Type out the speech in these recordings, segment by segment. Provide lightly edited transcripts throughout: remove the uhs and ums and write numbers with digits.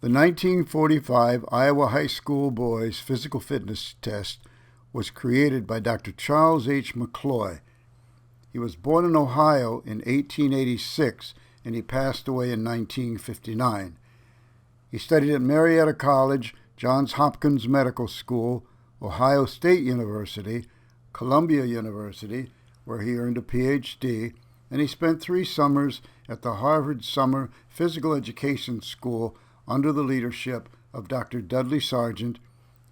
The 1945 Iowa High School Boys Physical Fitness Test was created by Dr. Charles H. McCloy. He was born in Ohio in 1886 and he passed away in 1959. He studied at Marietta College, Johns Hopkins Medical School, Ohio State University, Columbia University, where he earned a Ph.D., and he spent 3 summers at the Harvard Summer Physical Education School under the leadership of Dr. Dudley Sargent,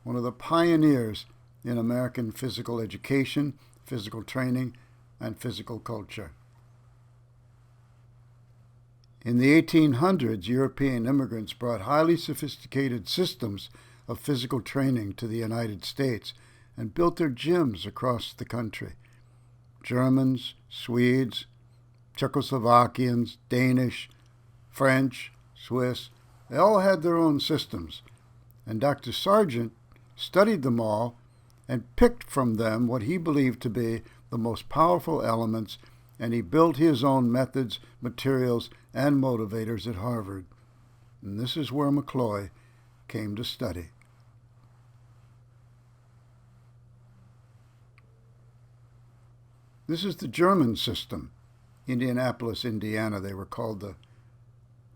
one of the pioneers in American physical education, physical training, and physical culture. In the 1800s, European immigrants brought highly sophisticated systems of physical training to the United States and built their gyms across the country. Germans, Swedes, Czechoslovakians, Danish, French, Swiss, they all had their own systems, and Dr. Sargent studied them all and picked from them what he believed to be the most powerful elements, and he built his own methods, materials, and motivators at Harvard. And this is where McCloy came to study. This is the German system. Indianapolis, Indiana, they were called the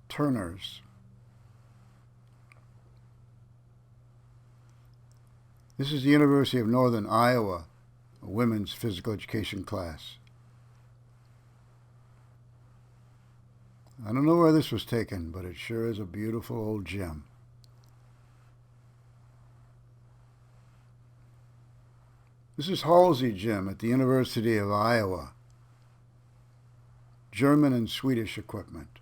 Turners. This is the University of Northern Iowa, a women's physical education class. I don't know where this was taken, but it sure is a beautiful old gym. This is Halsey Gym at the University of Iowa. German and Swedish equipment.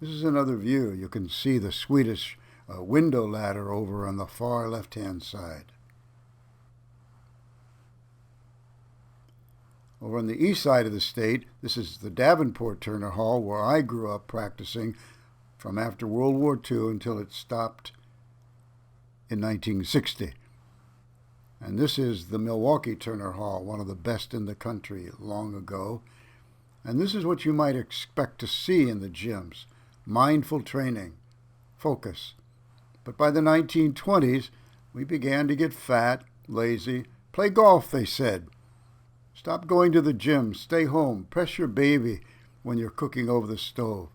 This is another view. You can see the Swedish window ladder over on the far left-hand side. Over on the east side of the state, this is the Davenport Turner Hall, where I grew up practicing from after World War II until it stopped in 1960. And this is the Milwaukee Turner Hall, one of the best in the country long ago. And this is what you might expect to see in the gyms: mindful training, focus. But by the 1920s, we began to get fat, lazy. Play golf, they said. Stop going to the gym, stay home, press your baby when you're cooking over the stove.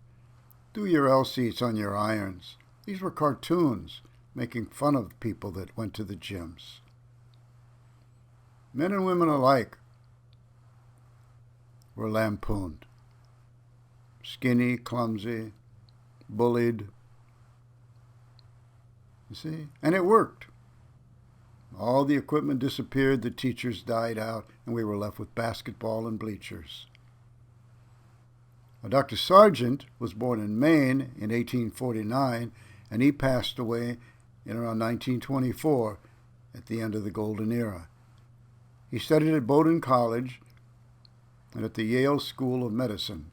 Do your L-seats on your irons. These were cartoons making fun of people that went to the gyms. Men and women alike were lampooned. Skinny, clumsy, bullied. You see? And it worked. All the equipment disappeared, the teachers died out, and we were left with basketball and bleachers. Now, Dr. Sargent was born in Maine in 1849, and he passed away in around 1924 at the end of the Golden Era. He studied at Bowdoin College and at the Yale School of Medicine.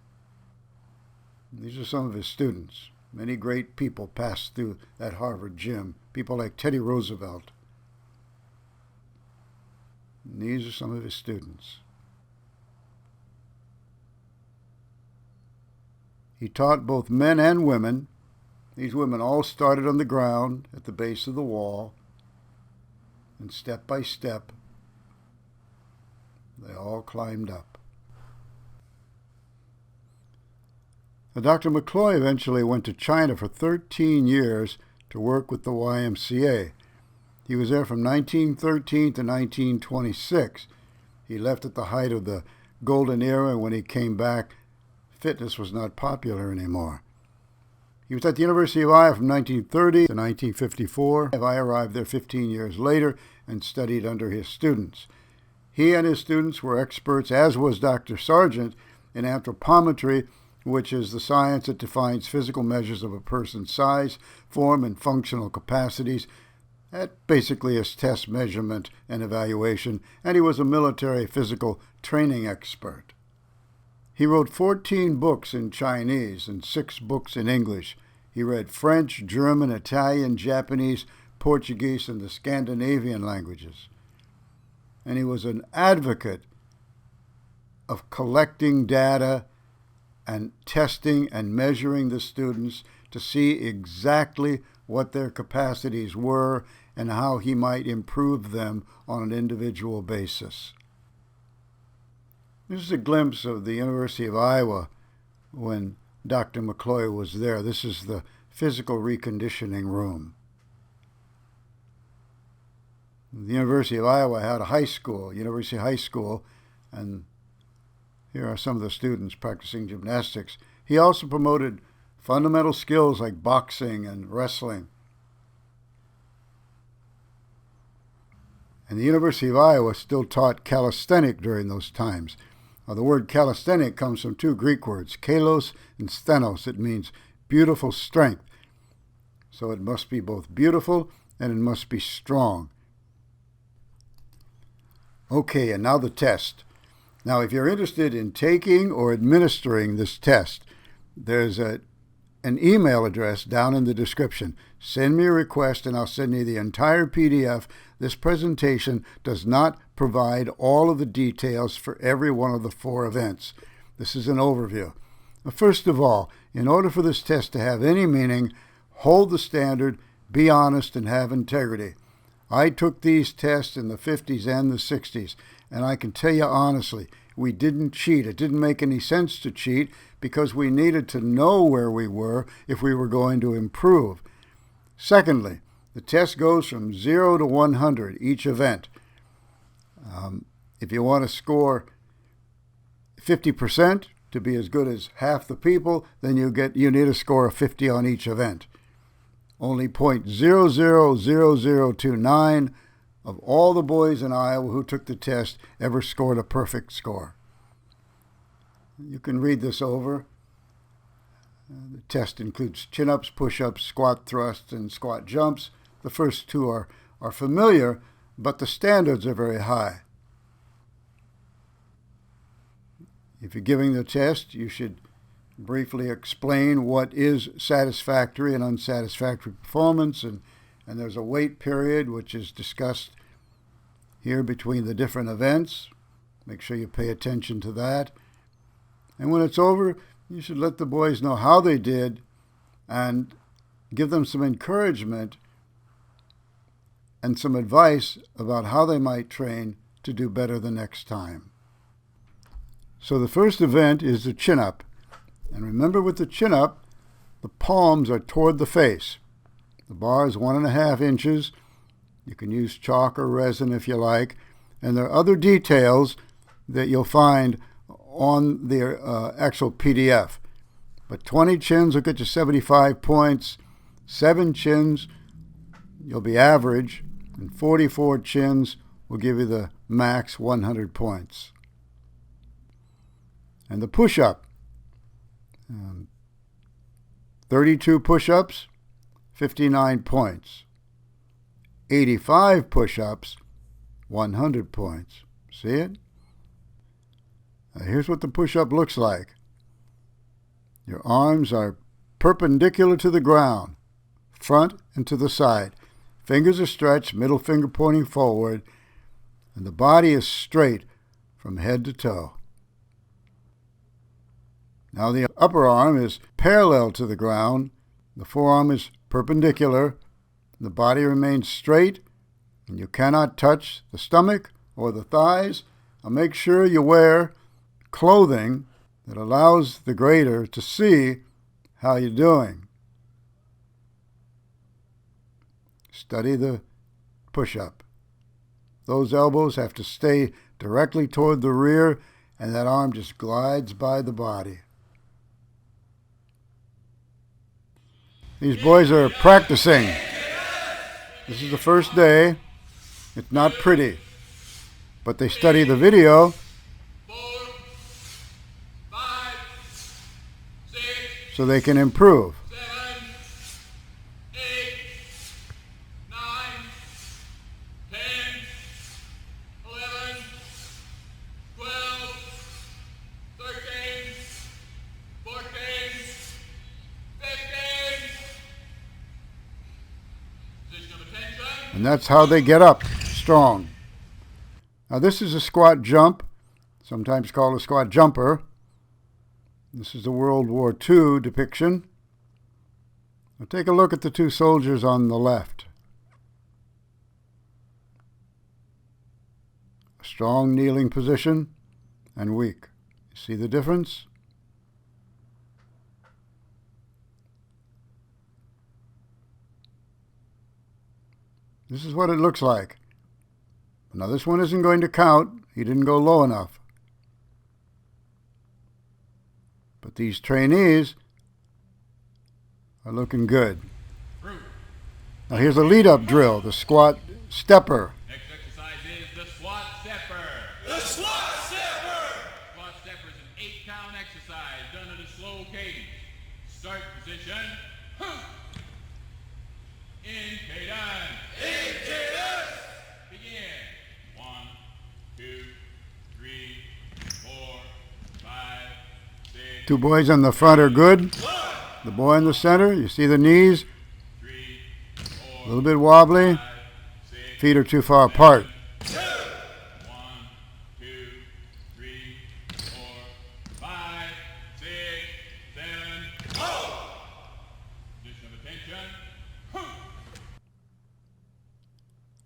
These are some of his students. Many great people passed through that Harvard gym, people like Teddy Roosevelt. And these are some of his students. He taught both men and women. These women all started on the ground at the base of the wall, and step by step, they all climbed up. Now, Dr. McCloy eventually went to China for 13 years to work with the YMCA. He was there from 1913 to 1926. He left at the height of the Golden Era, and when he came back, fitness was not popular anymore. He was at the University of Iowa from 1930 to 1954. I arrived there 15 years later and studied under his students. He and his students were experts, as was Dr. Sargent, in anthropometry, which is the science that defines physical measures of a person's size, form, and functional capacities. That basically is test measurement and evaluation, and he was a military physical training expert. He wrote 14 books in Chinese and 6 books in English. He read French, German, Italian, Japanese, Portuguese, and the Scandinavian languages. And he was an advocate of collecting data and testing and measuring the students to see exactly what their capacities were and how he might improve them on an individual basis. This is a glimpse of the University of Iowa when Dr. McCloy was there. This is the physical reconditioning room. The University of Iowa had a high school, University High School, and here are some of the students practicing gymnastics. He also promoted fundamental skills like boxing and wrestling. And the University of Iowa still taught calisthenics during those times. Now, the word calisthenic comes from two Greek words, kalos and stenos. It means beautiful strength. So it must be both beautiful and it must be strong. Okay, and now the test. Now, if you're interested in taking or administering this test, there's an email address down in the description. Send me a request and I'll send you the entire PDF. This presentation does not provide all of the details for every one of the 4 events. This is an overview. First of all, in order for this test to have any meaning, hold the standard, be honest, and have integrity. I took these tests in the 50s and the 60s, and I can tell you honestly, we didn't cheat. It didn't make any sense to cheat because we needed to know where we were if we were going to improve. Secondly, the test goes from 0 to 100 each event. If you want to score 50% to be as good as half the people, then you need a score of 50 on each event. Only 0.000029 of all the boys in Iowa who took the test ever scored a perfect score. You can read this over. The test includes chin-ups, push-ups, squat thrusts, and squat jumps. The first 2 are familiar, but the standards are very high. If you're giving the test, you should briefly explain what is satisfactory and unsatisfactory performance, and there's a wait period which is discussed here between the different events. Make sure you pay attention to that. And when it's over, you should let the boys know how they did and give them some encouragement and some advice about how they might train to do better the next time. So the first event is the chin-up. And remember, with the chin-up, the palms are toward the face. The bar is 1.5 inches. You can use chalk or resin if you like. And there are other details that you'll find on the actual PDF. But 20 chins will get you 75 points. 7 chins, you'll be average. And 44 chins will give you the max 100 points. And the push-up. 32 push-ups, 59 points. 85 push-ups, 100 points. See it? Now here's what the push-up looks like. Your arms are perpendicular to the ground, front and to the side. Fingers are stretched, middle finger pointing forward, and the body is straight from head to toe. Now the upper arm is parallel to the ground, the forearm is perpendicular, the body remains straight, and you cannot touch the stomach or the thighs. Now make sure you wear clothing that allows the grader to see how you're doing. Study the push-up. Those elbows have to stay directly toward the rear, and that arm just glides by the body. These boys are practicing. This is the first day. It's not pretty, but they study the video. 4, 5, 6, so they can improve. 7, 8, 9, 10, 11, 12, 13, 14, 15. Position of attention. And that's how they get up strong. Now this is a squat jump, sometimes called a squat jumper. This is a World War II depiction. Now take a look at the two soldiers on the left. A strong kneeling position and weak. You see the difference? This is what it looks like. Now this one isn't going to count. He didn't go low enough. But these trainees are looking good. Now here's a lead-up drill, the squat stepper. Next exercise is the squat stepper. The squat stepper! Squat stepper is an 8-count exercise done at a slow cadence. Start position. In cadence. In cadence! Begin. 1, 2, 3, 4, 5, 6, Two boys on the front are good. The boy in the center, you see the knees, 3, a 4, little bit wobbly. 5, 6, Feet are too far apart. 1, 2, 3, 4, 5, 6, 7. Position of attention.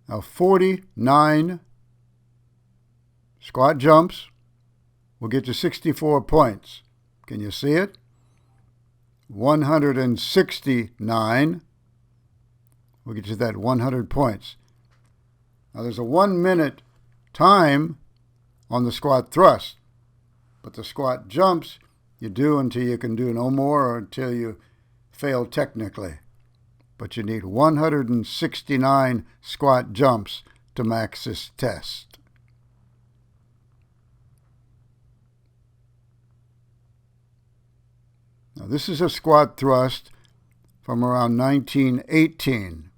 Now 49 squat jumps will get you 64 points. Can you see it? 169 will get you that 100 points. Now there's a 1 minute time on the squat thrust, but the squat jumps you do until you can do no more or until you fail technically. But you need 169 squat jumps to max this test. Now this is a squat thrust from around 1918.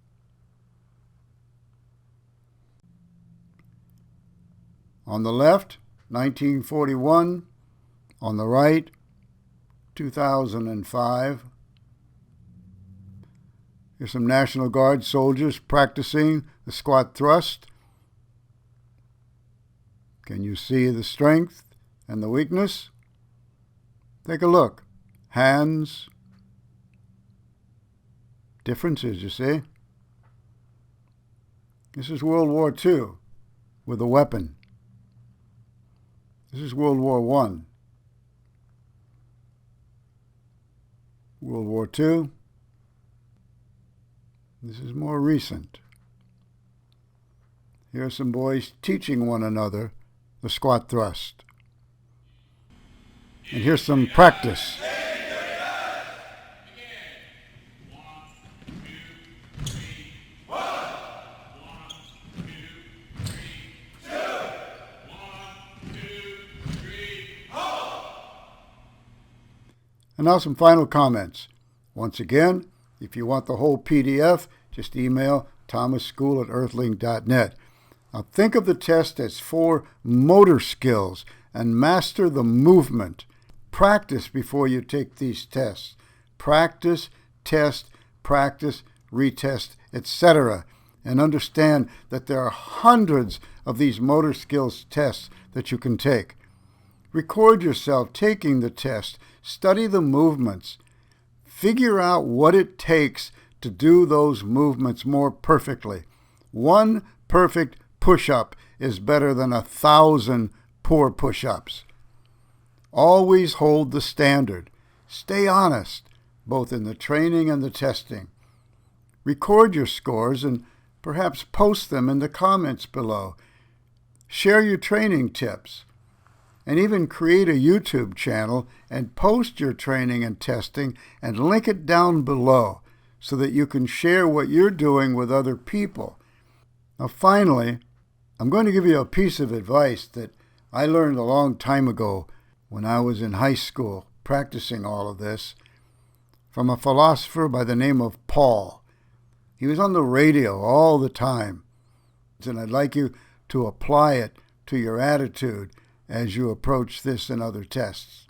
On the left, 1941. On the right, 2005. Here's some National Guard soldiers practicing the squat thrust. Can you see the strength and the weakness? Take a look. Hands. Differences, you see. This is World War II with a weapon. This is World War I. World War II. This is more recent. Here are some boys teaching one another the squat thrust. And here's some practice. And now some final comments. Once again, if you want the whole PDF, just email thomasschool@earthlink.net. Now think of the test as 4 motor skills and master the movement. Practice before you take these tests. Practice, test, practice, retest, etc. And understand that there are hundreds of these motor skills tests that you can take. Record yourself taking the test. Study the movements. Figure out what it takes to do those movements more perfectly. 1 perfect push-up is better than 1,000 poor push-ups. Always hold the standard. Stay honest, both in the training and the testing. Record your scores and perhaps post them in the comments below. Share your training tips. And even create a YouTube channel and post your training and testing and link it down below so that you can share what you're doing with other people. Now finally, I'm going to give you a piece of advice that I learned a long time ago when I was in high school practicing all of this from a philosopher by the name of Paul. He was on the radio all the time, and I'd like you to apply it to your attitude as you approach this and other tests.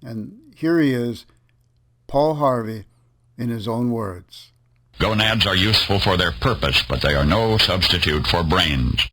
And here he is, Paul Harvey, in his own words. Gonads are useful for their purpose, but they are no substitute for brains.